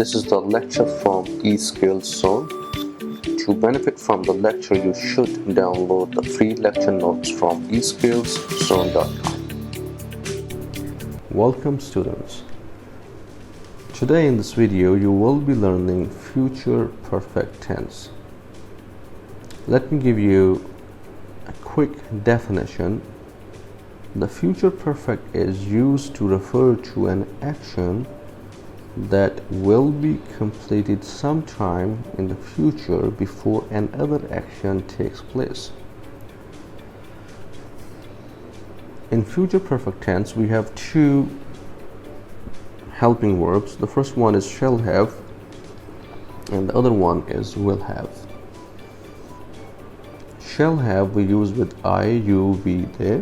This is the lecture from eSkills Zone. To benefit from the lecture, you should download the free lecture notes from eSkillsZone.com. Welcome students. Today in this video, you will be learning future perfect tense. Let me give you a quick definition. The future perfect is used to refer to an action that will be completed sometime in the future before another action takes place. In future perfect tense, we have two helping verbs. The first one is shall have, and the other one is will have. Shall have we use with I, you, we, they,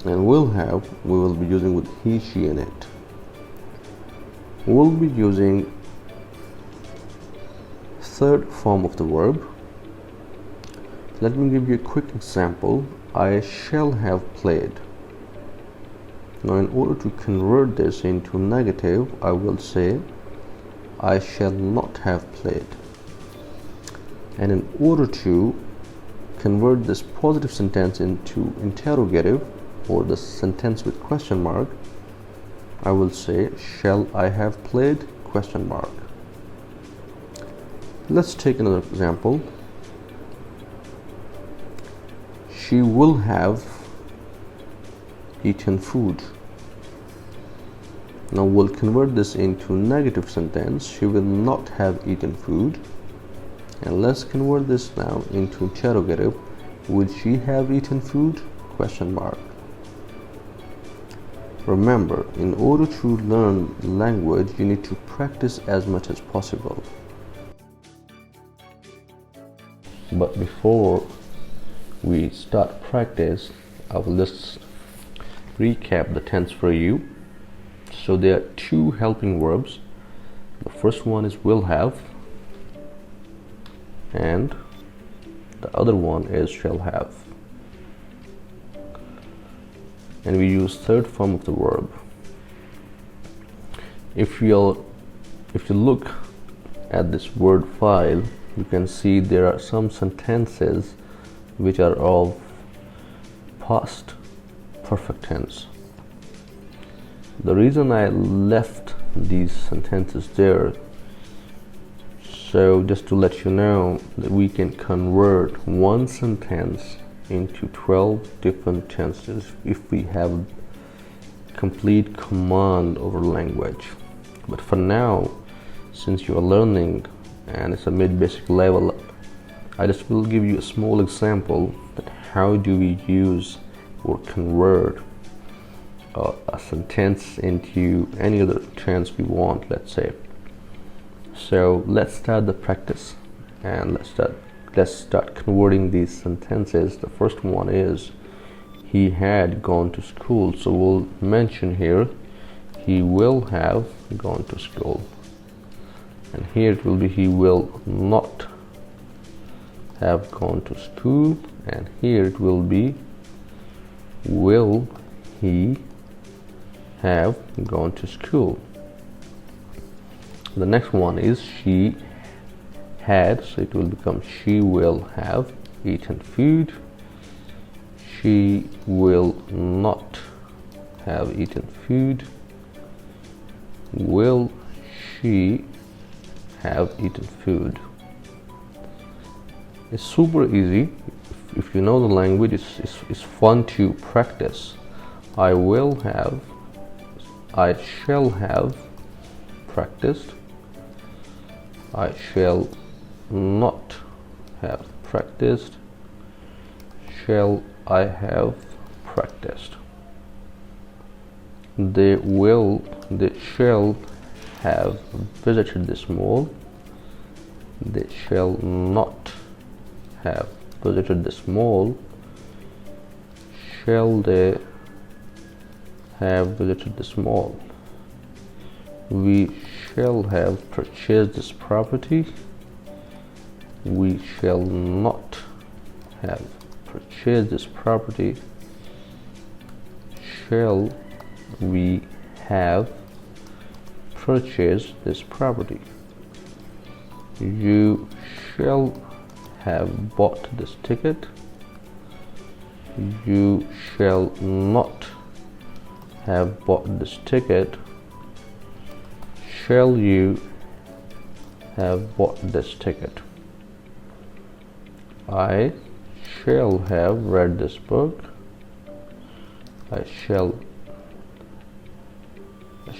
and will have we will be using with he, she, and it. We'll be using third form of the verb. Let me give you a quick example. I shall have played. Now in order to convert this into negative, I will say I shall not have played. And in order to convert this positive sentence into interrogative, or the sentence with question mark, I will say shall I have played question mark. Let's take another example. She will have eaten food. Now we'll convert this into negative sentence. She will not have eaten food. And let's convert this now into interrogative. Would she have eaten food question mark. Remember, in order to learn language, you need to practice as much as possible. But before we start practice, I will just recap the tense for you. So there are two helping verbs. The first one is will have, and the other one is shall have. And we use third form of the verb. If you look at this word file, you can see there are some sentences which are of past perfect tense. The reason I left these sentences there, so just to let you know that we can convert one sentence into 12 different tenses if we have complete command over language. But for now, since you are learning and it's a mid-basic level, I just will give you a small example that how do we use or convert a sentence into any other tense we want, let's say. So let's start the practice and let's start converting these sentences. The first one is he had gone to school, so we'll mention here he will have gone to school, and here it will be he will not have gone to school, and here it will be will he have gone to school. The next one is she had, so it will become she will have eaten food. She will not have eaten food. Will she have eaten food? It's super easy. If you know the language, it's fun to practice. I will have, I shall have practiced. I shall not have practiced. Shall I have practiced? They shall have visited this mall. They shall not have visited this mall. Shall they have visited this mall? We shall have purchased this property. We shall not have purchased this property. Shall we have purchase this property. You shall have bought this ticket. You shall not have bought this ticket. Shall you have bought this ticket? I shall have read this book. I shall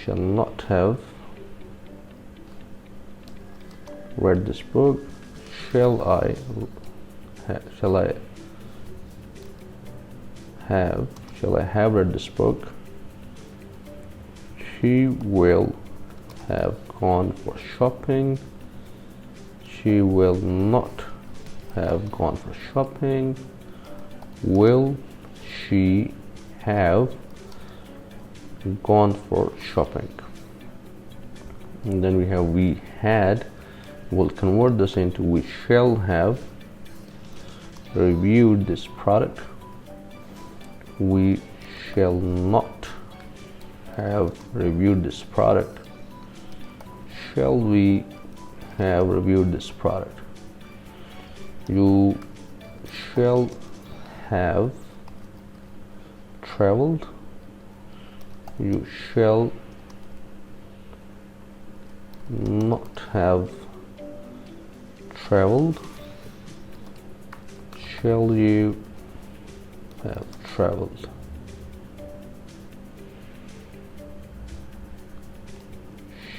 not have read this book. Shall I have read this book? She will have gone for shopping. She will not have gone for shopping. Will she have gone for shopping? And then we have we had. We'll convert this into we shall have reviewed this product. We shall not have reviewed this product. Shall we have reviewed this product? You shall have traveled. You shall not have traveled. Shall you have traveled?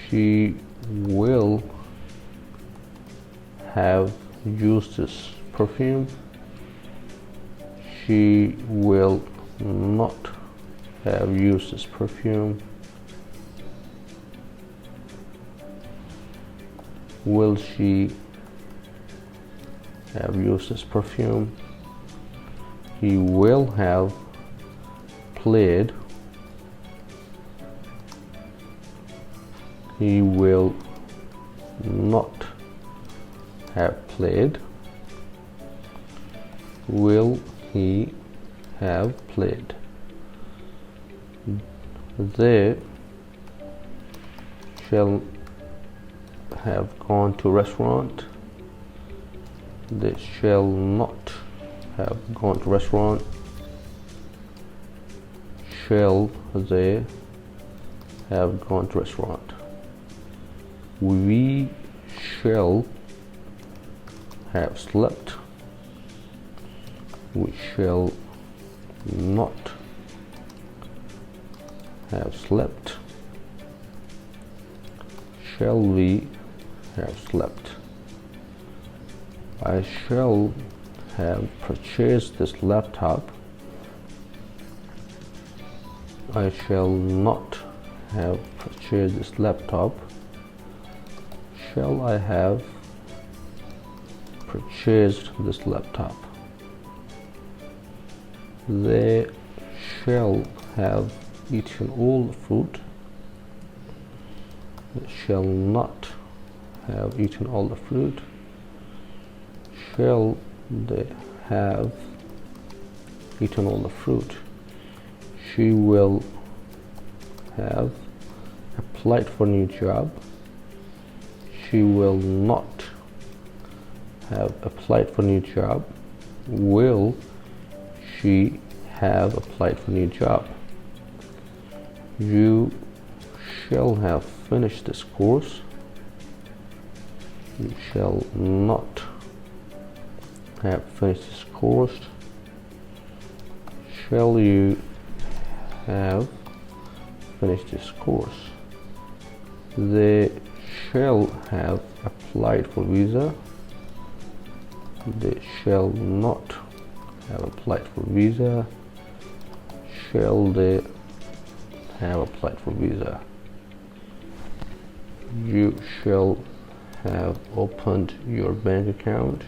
She will have used this perfume. She will not have used this perfume. Will she have used this perfume? He will have played. He will not have played. Will he have played? They shall have gone to restaurant. They shall not have gone to restaurant. Shall they have gone to restaurant? We shall have slept. We shall not have slept. Shall we have slept? I shall have purchased this laptop. I shall not have purchased this laptop. Shall I have purchased this laptop? They shall have eaten all the fruit. They shall not have eaten all the fruit. Shall they have eaten all the fruit? She will have applied for a new job. She will not have applied for a new job. Will she have applied for a new job? You shall have finished this course. You shall not have finished this course. Shall you have finished this course? They shall have applied for visa. They shall not have applied for visa. Shall they have applied for visa? You shall have opened your bank account.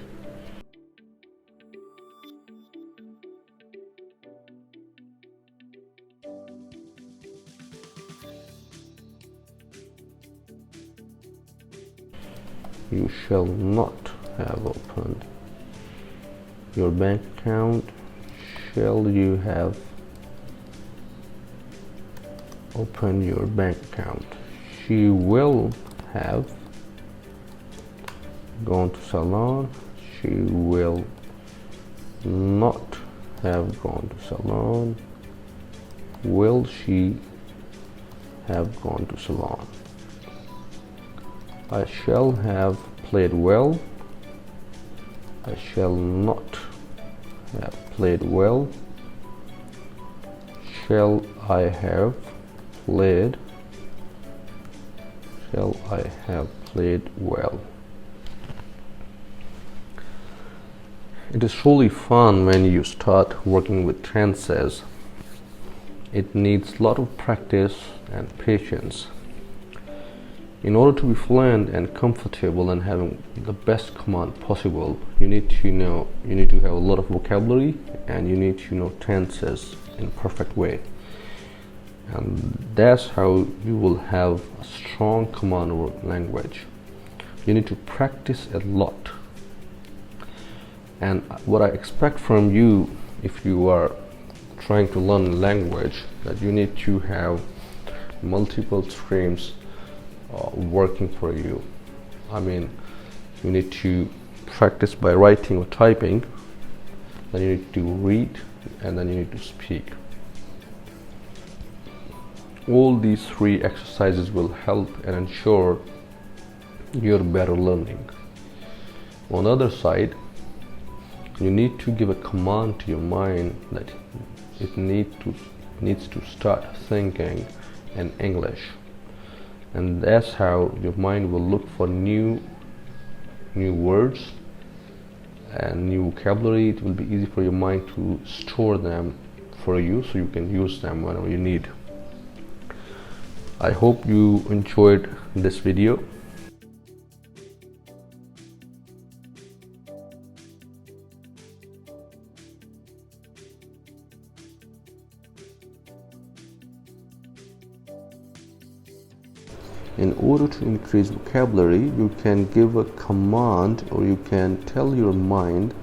You shall not have opened your bank account. Shall you have opened your bank account? She will have gone to salon. She will not have gone to salon. Will she have gone to salon? I shall have played well. I shall not have played well. Shall I have played? Shall I have played well? It is truly fun when you start working with tenses. It needs a lot of practice and patience. In order to be fluent and comfortable and having the best command possible, you need to have a lot of vocabulary, and you need to know tenses in a perfect way. And that's how you will have a strong command over language. You need to practice a lot. And what I expect from you, if you are trying to learn a language, that you need to have multiple streams working for you. I mean, you need to practice by writing or typing, then you need to read, and then you need to speak. All these three exercises will help and ensure your better learning. On the other side, you need to give a command to your mind that it needs to start thinking in English, and that's how your mind will look for new words and new vocabulary. It will be easy for your mind to store them for you, so you can use them whenever you need. I hope you enjoyed this video. In order to increase vocabulary, you can give a command, or you can tell your mind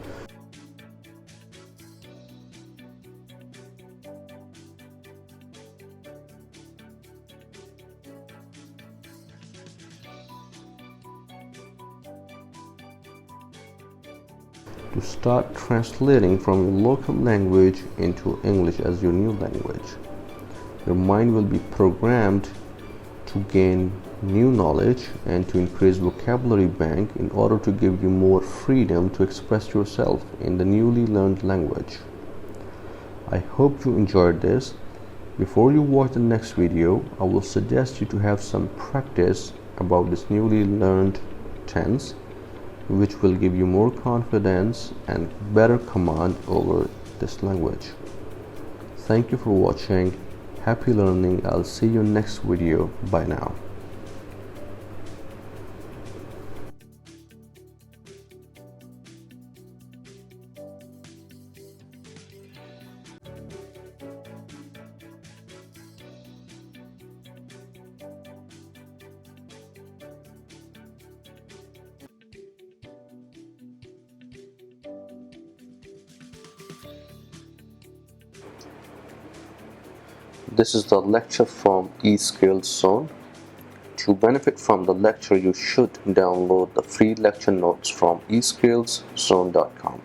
to start translating from your local language into English as your new language. Your mind will be programmed to gain new knowledge and to increase vocabulary bank in order to give you more freedom to express yourself in the newly learned language. I hope you enjoyed this. Before you watch the next video, I will suggest you to have some practice about this newly learned tense, which will give you more confidence and better command over this language. Thank you for watching. Happy learning. I'll see you next video. Bye now. This is the lecture from eSkillzone. To benefit from the lecture, you should download the free lecture notes from eSkillzone.com.